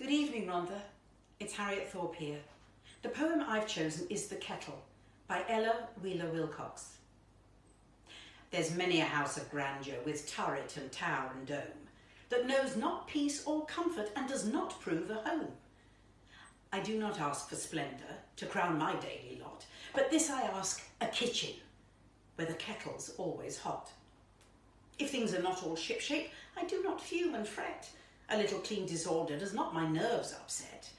Good evening, Rhondda. It's Harriet Thorpe here. The poem I've chosen is The Kettle by Ella Wheeler Wilcox. There's many a house of grandeur with turret and tower and dome that knows not peace or comfort and does not prove a home. I do not ask for splendour to crown my daily lot, but this I ask, a kitchen where the kettle's always hot. If things are not all shipshape, I do not fume and fret. A little clean disorder does not my nerves upset.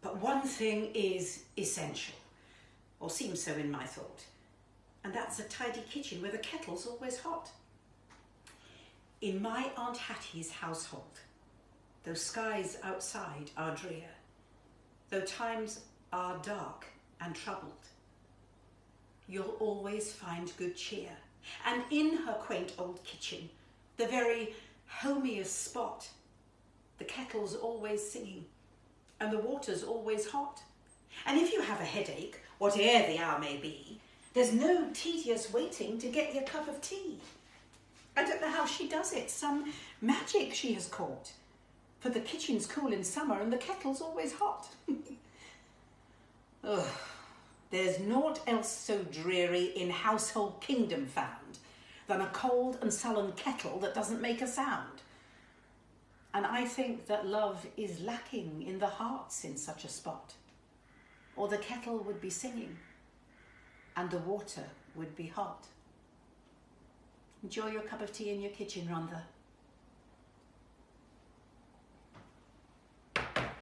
But one thing is essential, or seems so in my thought, and that's a tidy kitchen where the kettle's always hot. In my Aunt Hattie's household, though skies outside are drear, though times are dark and troubled, you'll always find good cheer. And in her quaint old kitchen, the very homiest spot, the kettle's always singing and the water's always hot. And if you have a headache, whate'er the hour may be, there's no tedious waiting to get your cup of tea. I don't know how she does it, some magic she has caught, for the kitchen's cool in summer and the kettle's always hot. Ugh. There's naught else so dreary in household kingdom found than a cold and sullen kettle that doesn't make a sound. And I think that love is lacking in the hearts in such a spot, or the kettle would be singing and the water would be hot. Enjoy your cup of tea in your kitchen, Rhondda.